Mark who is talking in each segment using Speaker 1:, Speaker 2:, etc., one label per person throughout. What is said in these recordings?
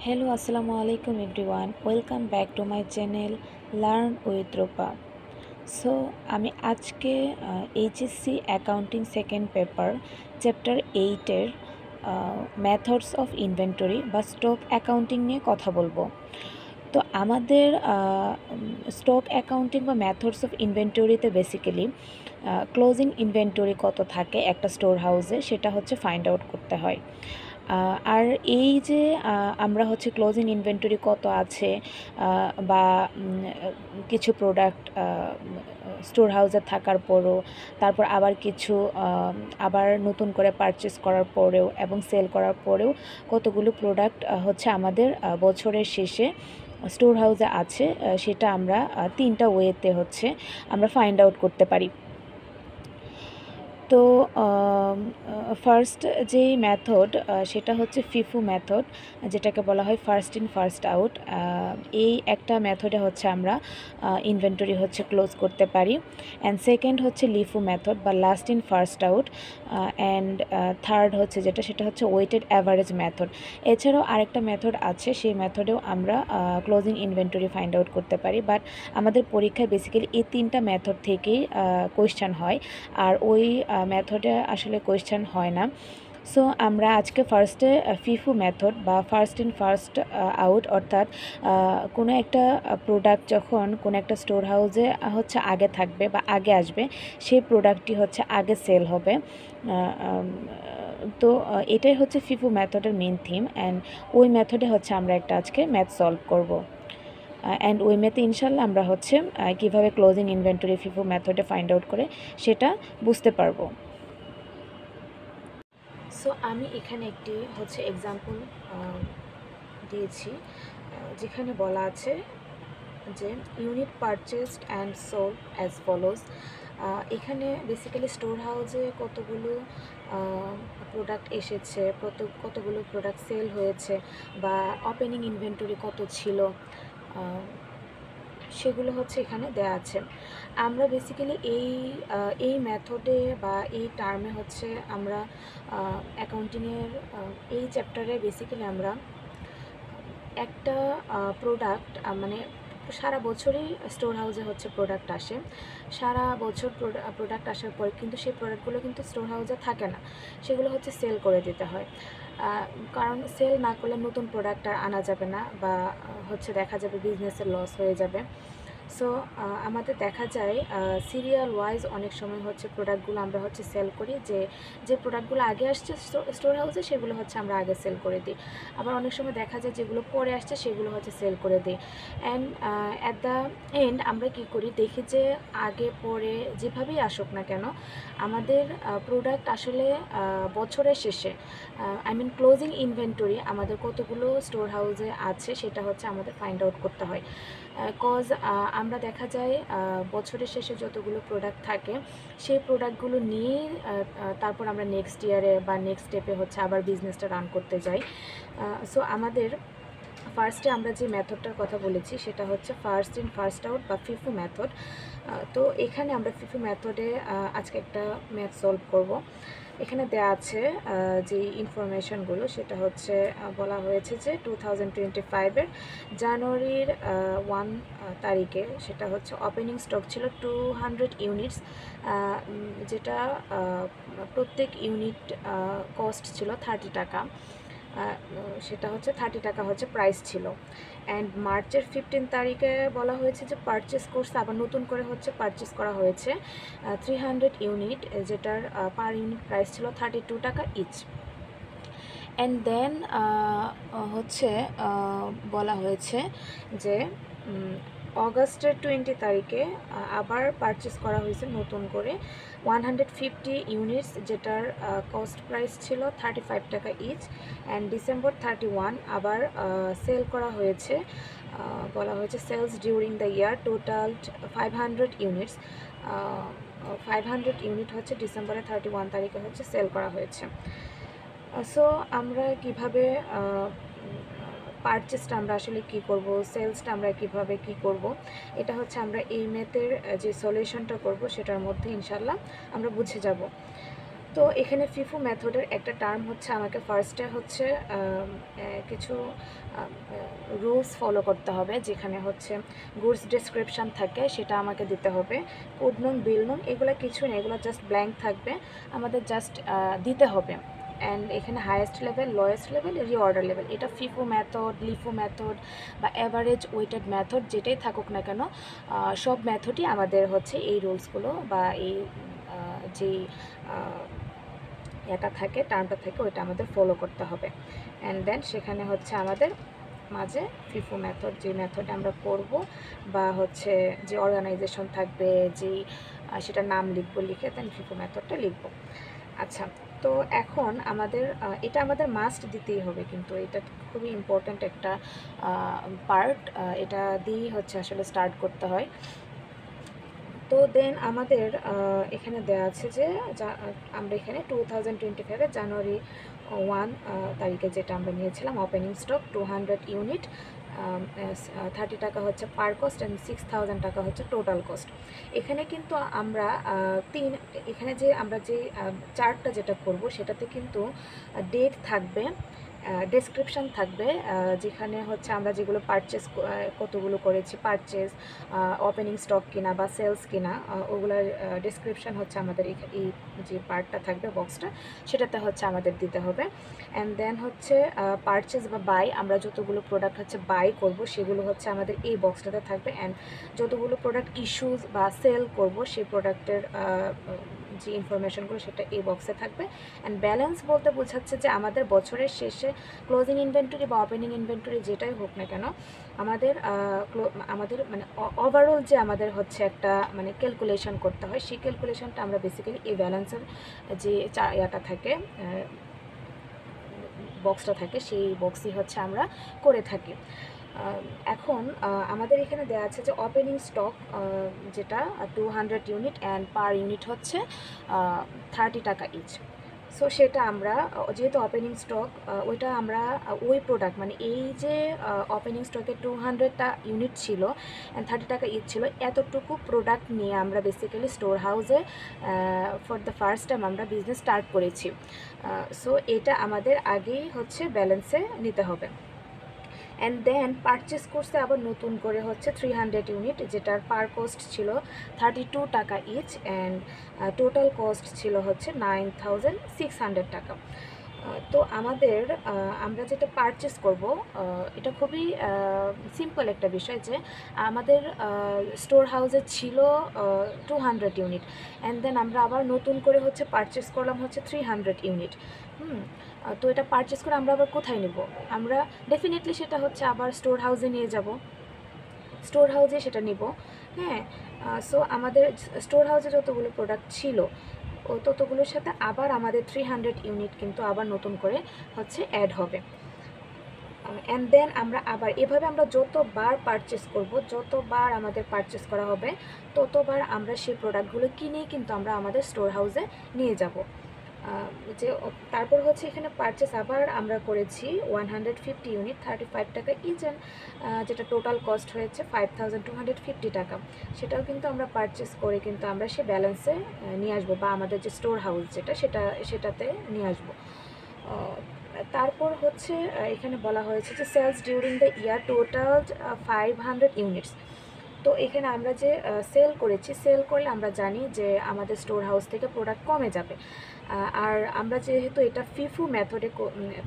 Speaker 1: Hello, Assalamu alaikum everyone. Welcome back to my channel Learn with Rupa. So আমি আজকে HSC accounting second paper chapter 8-এর methods of inventory বা stock accounting নিয়ে কথা বলবো। তো আমাদের স্টক অ্যাকাউন্টিং বা মেথডস অফ ইনভেন্টরিতে বেসিক্যালি ক্লোজিং ইনভেন্টরি কত থাকে একটা স্টোর হাউসে সেটা হচ্ছে ফাইন্ড আউট করতে হয়। আর এই যে আমরা হচ্ছে ক্লোজিং ইনভেন্টরি কত আছে বা কিছু প্রোডাক্ট স্টোর হাউসে থাকার পরও তারপর আবার কিছু আবার নতুন করে পারচেস করার পরেও এবং সেল করার পরেও কতগুলো প্রোডাক্ট হচ্ছে আমাদের বছরের শেষে স্টোর হাউসে আছে সেটা আমরা তিনটা ওয়েতে হচ্ছে আমরা ফাইন্ড আউট করতে পারি। তো ফার্স্ট যেই মেথড সেটা হচ্ছে ফিফু মেথড, যেটাকে বলা হয় ফার্স্ট ইন ফার্স্ট আউট। এই একটা মেথডে হচ্ছে আমরা ইনভেন্টরি হচ্ছে ক্লোজ করতে পারি। অ্যান্ড সেকেন্ড হচ্ছে লিফু মেথড বা last in first out. And third হচ্ছে সেটা হচ্ছে ওয়েটেড অ্যাভারেজ মেথড। এছাড়াও আরেকটা মেথড আছে, সেই মেথডেও আমরা ক্লোজিং ইনভেন্টরি ফাইন্ড আউট করতে পারি। বাট আমাদের পরীক্ষায় বেসিক্যালি এই তিনটা মেথড থেকেই কোয়েশ্চেন হয়, আর ওই মেথডে আসলে কোয়েশ্চেন হয় না। সো আমরা আজকে ফার্স্টে ফিফু মেথড বা ফার্স্ট ইন ফার্স্ট আউট, অর্থাৎ কোনো একটা প্রোডাক্ট যখন কোনো একটা স্টোর হাউসে হচ্ছে আগে থাকবে বা আগে আসবে, সেই প্রোডাক্টটি হচ্ছে আগে সেল হবে। তো এটাই হচ্ছে ফিফু মেথডের মেন থিম। অ্যান্ড ওই মেথডে হচ্ছে আমরা একটা আজকে ম্যাথ সলভ করব। অ্যান্ড ওই ম্যাথে ইনশাল্লাহ আমরা হচ্ছে কীভাবে ক্লোজিং ইনভেন্টরি ফিফু মেথডে ফাইন্ড আউট করে সেটা বুঝতে পারবো। সো আমি এখানে একটি হচ্ছে এক্সাম্পল দিয়েছি, যেখানে বলা আছে যে unit purchased and sold as follows. এখানে বেসিক্যালি স্টোর হাউসে কতগুলো প্রোডাক্ট এসেছে, কতগুলো প্রোডাক্ট সেল হয়েছে বা ওপেনিং ইনভেন্টরি কত ছিল, সেগুলো হচ্ছে এখানে দেয়া আছে। আমরা বেসিক্যালি এই মেথডে বা এই টার্মে হচ্ছে আমরা অ্যাকাউন্টিংয়ের এই চ্যাপ্টারে বেসিক্যালি আমরা একটা প্রোডাক্ট মানে সারা বছরই স্টোর হাউসে হচ্ছে প্রোডাক্ট আসে। সারা বছর প্রোডাক্ট আসার পর কিন্তু সেই প্রোডাক্টগুলো কিন্তু স্টোর হাউসে থাকে না, সেগুলো হচ্ছে সেল করে দিতে হয়। কারণ সেল না করলে নতুন প্রোডাক্ট আর আনা যাবে না বা হচ্ছে দেখা যাবে বিজনেসের লস হয়ে যাবে। সো আমাদের দেখা যায় সিরিয়াল ওয়াইজ অনেক সময় হচ্ছে প্রোডাক্টগুলো আমরা হচ্ছে সেল করি, যে প্রোডাক্টগুলো আগে আসছে স্টোর হাউসে সেগুলো হচ্ছে আমরা আগে সেল করে দিই। আবার অনেক সময় দেখা যায় যেগুলো পরে আসছে সেগুলো হচ্ছে সেল করে দিই। অ্যান্ড অ্যাট দ্য এন্ড আমরা কি করি, দেখি যে আগে পরে যেভাবেই আসুক না কেন আমাদের প্রোডাক্ট আসলে বছরের শেষে ক্লোজিং ইনভেন্টরি আমাদের কতগুলো স্টোর হাউসে আছে সেটা হচ্ছে আমাদের ফাইন্ড আউট করতে হয়। কজ আমরা দেখা যায় বছরের শেষে যতগুলো প্রোডাক্ট থাকে সেই প্রোডাক্টগুলো নিয়ে তারপর আমরা নেক্সট ইয়ারে বা নেক্সট স্টেপে হচ্ছে আবার বিজনেসটা রান করতে যাই। সো আমাদের ফার্স্টে আমরা যে মেথডটার কথা বলেছি সেটা হচ্ছে ফার্স্ট ইন ফার্স্ট আউট বা ফিফু মেথড। তো এখানে আমরা ফিফু মেথডে আজকে একটা ম্যাথ সলভ করব। এখানে দেওয়া আছে যে ইনফরমেশনগুলো, সেটা হচ্ছে বলা হয়েছে যে 2025-এর জানুয়ারির 1 তারিখে সেটা হচ্ছে ওপেনিং স্টক ছিল 200 ইউনিটস, যেটা প্রত্যেক ইউনিট কস্ট ছিল 30 টাকা। সেটা হচ্ছে 30 টাকা হচ্ছে প্রাইস ছিল। অ্যান্ড মার্চের 15 তারিখে বলা হয়েছে যে পারচেস করছে, আবার নতুন করে হচ্ছে পারচেস করা হয়েছে 300 ইউনিট, যেটার পার ইউনিট প্রাইস ছিল 32 টাকা ইচ। অ্যান্ড দেন হচ্ছে বলা হয়েছে যে অগাস্টের 20 তারিখে আবার পারচেস করা হয়েছে নতুন করে 150 ইউনিটস, যেটার কস্ট প্রাইস ছিল 35 টাকা ইচ। অ্যান্ড ডিসেম্বর 31 আবার সেল করা হয়েছে, বলা হয়েছে sales during the year total 500 units. 500 unit হচ্ছে ডিসেম্বরের 31 তারিখে হচ্ছে সেল করা হয়েছে। সো আমরা কিভাবে পারচেসটা আমরা আসলে কি করব, সেলসটা আমরা কিভাবে কি করব, এটা হচ্ছে আমরা এই ম্যাথের যে সলিউশনটা করব সেটার মধ্যে ইনশাল্লাহ আমরা বুঝে যাব। তো এখানে ফিফো মেথডের একটা টার্ম হচ্ছে আমাকে ফার্স্টে হচ্ছে কিছু রুলস ফলো করতে হবে, যেখানে হচ্ছে গুডস ডেসক্রিপশান থাকে সেটা আমাকে দিতে হবে, কোড নং বিল নং এগুলো কিছু না, এগুলো জাস্ট ব্ল্যাঙ্ক থাকবে, আমাদের জাস্ট দিতে হবে। অ্যান্ড এখানে highest level, lowest level, reorder level, এটা ফিফো মেথড, লিফো মেথড বা অ্যাভারেজ ওয়েটেড মেথড যেটাই থাকুক না কেন, সব মেথডই আমাদের হচ্ছে এই রুলসগুলো বা এই যেই এটা থাকে, টার্মটা থাকে, ওইটা আমাদের ফলো করতে হবে। অ্যান্ড দেন সেখানে হচ্ছে আমাদের মাঝে ফিফো মেথড, যে মেথডে আমরা করব বা হচ্ছে যে অর্গানাইজেশন থাকবে, যেই সেটার নাম লিখবো, লিখে দেন ফিফো মেথডটা লিখবো। আচ্ছা, তো এখন আমাদের এটা আমাদের মাস্ট দিতেই হবে, কিন্তু এটা খুবই ইম্পর্ট্যান্ট একটা পার্ট, এটা দিয়েই হচ্ছে আসলে স্টার্ট করতে হয়। তো দেন আমাদের এখানে দেওয়া আছে যে আমরা এখানে 2025 জানুয়ারি 1 তারিখে যেটা আমরা নিয়েছিলাম ওপেনিং স্টক 200 ইউনিট, 30 টাকা হচ্ছে পার কস্ট অ্যান্ড 6000 টাকা হচ্ছে টোটাল কস্ট। এখানে কিন্তু আমরা এখানে যে আমরা যে চার্টটা যেটা করব সেটাতে কিন্তু ডেট থাকবে, ডেসক্রিপশান থাকবে, যেখানে হচ্ছে আমরা যেগুলো পারচেস কতগুলো করেছি, পারচেস, ওপেনিং স্টক কিনা বা সেলস কিনা, ওগুলোর ডেসক্রিপশান হচ্ছে আমাদের এই যে পার্টটা থাকবে, বক্সটা, সেটাতে হচ্ছে আমাদের দিতে হবে। অ্যান্ড দেন হচ্ছে পারচেস বা বাই, আমরা যতগুলো প্রোডাক্ট হচ্ছে বাই করব সেগুলো হচ্ছে আমাদের এই বক্সটাতে থাকবে। অ্যান্ড যতগুলো প্রোডাক্ট ইস্যুজ বা সেল করব সেই প্রোডাক্টের যে ইনফরমেশনগুলো সেটা এই বক্সে থাকবে। অ্যান্ড ব্যালেন্স বলতে বোঝাচ্ছে যে আমাদের বছরের শেষে ক্লোজিং ইনভেন্টরি বা ওপেনিং ইনভেন্টরি যেটাই হোক না কেন, আমাদের মানে ওভারঅল যে আমাদের হচ্ছে একটা মানে ক্যালকুলেশন করতে হয়, সেই ক্যালকুলেশনটা আমরা বেসিক্যালি এই ব্যালেন্সের যে ইয়াটা থাকে, বক্সটা থাকে, সেই বক্সই হচ্ছে আমরা করে থাকি। এখন আমাদের এখানে দেওয়া আছে যে ওপেনিং স্টক যেটা 200 ইউনিট অ্যান্ড পার ইউনিট হচ্ছে 30 টাকা ইচ। সো সেটা আমরা যেহেতু ওপেনিং স্টক, ওইটা আমরা ওই প্রোডাক্ট মানে এই যে ওপেনিং স্টকে 200টা ইউনিট ছিল অ্যান্ড 30 টাকা ইচ ছিল, এতটুকু প্রোডাক্ট নিয়ে আমরা বেসিক্যালি স্টোর হাউসে ফর দ্য ফার্স্ট টাইম আমরা বিজনেস স্টার্ট করেছি। সো এটা আমাদের আগেই হচ্ছে ব্যালেন্সে নিতে হবে। অ্যান্ড দেন পারচেস করছে আবার নতুন করে হচ্ছে 300 ইউনিট, যেটার পার কস্ট ছিল 32 টাকা ইচ অ্যান্ড টোটাল কস্ট ছিল হচ্ছে 9600 টাকা। তো আমাদের আমরা যেটা পারচেস করব, এটা খুবই সিম্পল একটা বিষয়, যে আমাদের স্টোর হাউসে ছিল 200 ইউনিট অ্যান্ড দেন আমরা আবার নতুন করে হচ্ছে পারচেস করলাম হচ্ছে 300 ইউনিট। তো এটা পারচেস করে আমরা আবার কোথায় নেব? আমরা ডেফিনেটলি সেটা হচ্ছে আবার স্টোর হাউসে নিয়ে যাব, স্টোর হাউসে সেটা নিব। হ্যাঁ, সো আমাদের স্টোর হাউসে যতগুলো প্রোডাক্ট ছিল ততগুলোর সাথে আবার আমাদের 300 ইউনিট কিন্তু আবার নতুন করে হচ্ছে অ্যাড হবে। অ্যান্ড দেন আমরা আবার এভাবে আমরা যতবার পারচেস করব, যতবার আমাদের পারচেস করা হবে, ততবার আমরা সেই প্রোডাক্টগুলো কিনেই কিন্তু আমরা আমাদের স্টোর হাউসে নিয়ে যাব। যে তারপর হচ্ছে এখানে পারচেস আবার আমরা করেছি 150 ইউনিট 35 টাকা ইচ, যেটা টোটাল কস্ট হয়েছে 5250 টাকা। সেটাও কিন্তু আমরা পারচেস করে কিন্তু আমরা সে ব্যালেন্সে নিয়ে আসবো, বা আমাদের যে স্টোর হাউস যেটা সেটাতে নিয়ে আসবো। তারপর হচ্ছে এখানে বলা হয়েছে যে sales during the year total 500 units. তো এখানে আমরা যে সেল করেছি, সেল করলে আমরা জানি যে আমাদের স্টোর হাউস থেকে প্রোডাক্ট কমে যাবে। আর আমরা যেহেতু এটা ফিফো মেথডে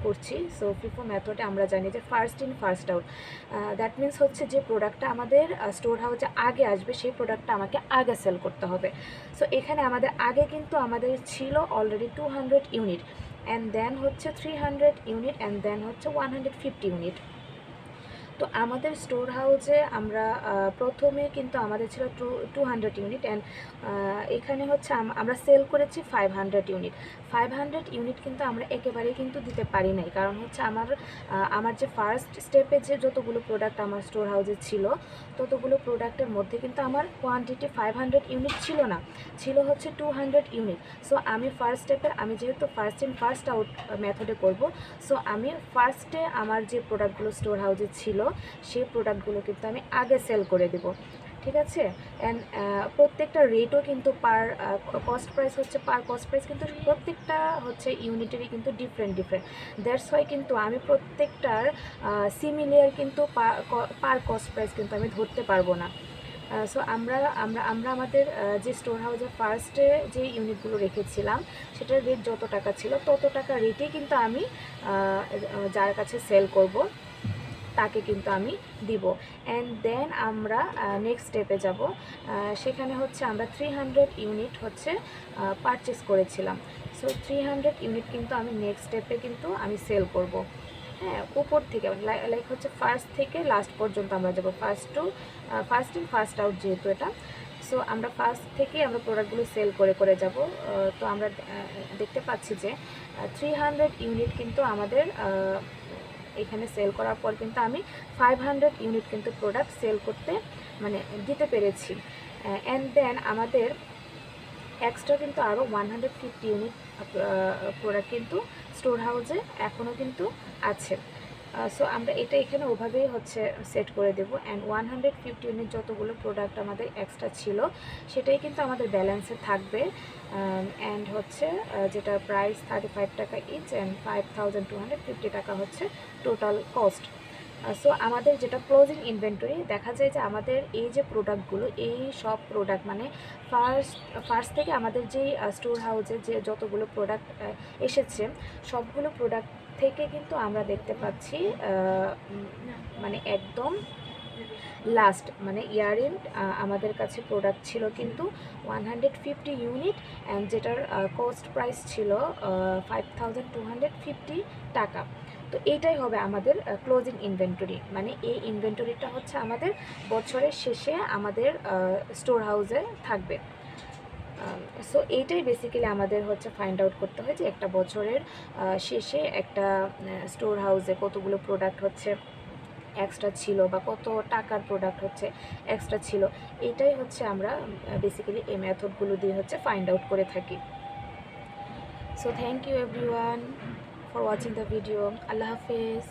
Speaker 1: করছি, সো ফিফো মেথডে আমরা জানি যে first in first out, that means হচ্ছে যে প্রোডাক্টটা আমাদের স্টোর হাউসে আগে আসবে সেই প্রোডাক্টটা আমাকে আগে সেল করতে হবে। সো এখানে আমাদের আগে কিন্তু আমাদের ছিল অলরেডি 200 ইউনিট অ্যান্ড দেন হচ্ছে 300 ইউনিট অ্যান্ড দেন হচ্ছে 150 ইউনিট। তো আমাদের স্টোর হাউসে আমরা প্রথমে কিন্তু আমাদের ছিল 200 ইউনিট অ্যান্ড এখানে হচ্ছে আমরা সেল করেছি 500 ইউনিট। 500 ইউনিট কিন্তু আমরা একেবারেই কিন্তু দিতে পারি নাই, কারণ হচ্ছে আমার যে ফার্স্ট স্টেপে যে যতগুলো প্রোডাক্ট আমার স্টোর হাউসে ছিল, ততগুলো প্রোডাক্টের মধ্যে কিন্তু আমার কোয়ান্টিটি 500 ইউনিট ছিল না, ছিল হচ্ছে 200 ইউনিট। সো আমি ফার্স্ট স্টেপে, আমি যেহেতু ফার্স্ট ইন ফার্স্ট আউট মেথডে করব, সো আমি ফার্স্টে আমার যে প্রোডাক্টগুলো স্টোর হাউসে ছিল সেই প্রোডাক্টগুলো কিন্তু আমি আগে সেল করে দেব। ঠিক আছে। অ্যান্ড প্রত্যেকটা রেটও কিন্তু পার কস্ট প্রাইস হচ্ছে, পার কস্ট প্রাইস কিন্তু প্রত্যেকটা হচ্ছে ইউনিটেরই কিন্তু ডিফারেন্ট ডিফারেন্ট। দ্যাটস ওয়াই কিন্তু আমি প্রত্যেকটার সিমিলার কিন্তু পার কস্ট প্রাইস কিন্তু আমি ধরতে পারবো না। সো আমরা আমরা আমরা আমাদের যে স্টোর হাউসে ফার্স্টে যে ইউনিটগুলো রেখেছিলাম সেটার রেট যত টাকা ছিল তত টাকা রেটেই কিন্তু আমি যার কাছে সেল করব তাকে কিন্তু আমি দিব। অ্যান্ড দেন আমরা নেক্সট স্টেপে যাব। সেখানে হচ্ছে আমরা 300 ইউনিট হচ্ছে পারচেস করেছিলাম। সো 300 ইউনিট কিন্তু আমি নেক্সট স্টেপে কিন্তু আমি সেল করব। হ্যাঁ, উপর থেকে লাইক হচ্ছে ফার্স্ট থেকে লাস্ট পর্যন্ত আমরা যাব, ফার্স্ট ইন ফার্স্ট আউট যেহেতু এটা। সো আমরা ফার্স্ট থেকে আমরা প্রোডাক্টগুলো সেল করে করে যাব। তো আমরা দেখতে পাচ্ছি যে 300 ইউনিট কিন্তু আমাদের এখানে সেল করার পর কিন্তু আমি 500 ইউনিট কিন্তু প্রোডাক্ট সেল করতে মানে দিতে পেরেছি। অ্যান্ড দেন আমাদের এক্সট্রা কিন্তু আরও 150 ইউনিট প্রোডাক্ট কিন্তু স্টোর হাউসে এখনও কিন্তু আছে। সো আমরা এটা এখানে ওভাবেই হচ্ছে সেট করে দেবো। অ্যান্ড 150 ইউনিট যতগুলো প্রোডাক্ট আমাদের এক্সট্রা ছিল সেটাই কিন্তু আমাদের ব্যালেন্সে থাকবে। অ্যান্ড হচ্ছে যেটা প্রাইস 35 টাকা ইচ অ্যান্ড 5250 টাকা হচ্ছে টোটাল কস্ট। সো আমাদের যেটা ক্লোজিং ইনভেন্টরি, দেখা যায় যে আমাদের এই যে প্রোডাক্টগুলো, এই সব প্রোডাক্ট মানে ফার্স্ট থেকে আমাদের যেই স্টোর হাউসে যে যতগুলো প্রোডাক্ট এসেছে সবগুলো প্রোডাক্ট থেকে কিন্তু আমরা দেখতে পাচ্ছি মানে একদম লাস্ট মানে ইয়ার এন্ড আমাদের কাছে প্রোডাক্ট ছিল কিন্তু 150 ইউনিট অ্যান্ড যেটার কস্ট প্রাইস ছিল 5250 টাকা। তো এইটাই হবে আমাদের ক্লোজিং ইনভেন্টরি, মানে এই ইনভেন্টরিটা হচ্ছে আমাদের বছরের শেষে আমাদের স্টোর হাউসে থাকবে। সো এইটাই বেসিক্যালি আমাদের হচ্ছে ফাইন্ড আউট করতে হয় যে একটা বছরের শেষে একটা স্টোর হাউসে কতগুলো প্রোডাক্ট হচ্ছে এক্সট্রা ছিল বা কত টাকার প্রোডাক্ট হচ্ছে এক্সট্রা ছিল। এটাই হচ্ছে আমরা বেসিক্যালি এই মেথডগুলো দিয়ে হচ্ছে ফাইন্ড আউট করে থাকি। So thank you everyone for watching the video. আল্লাহ হাফেজ।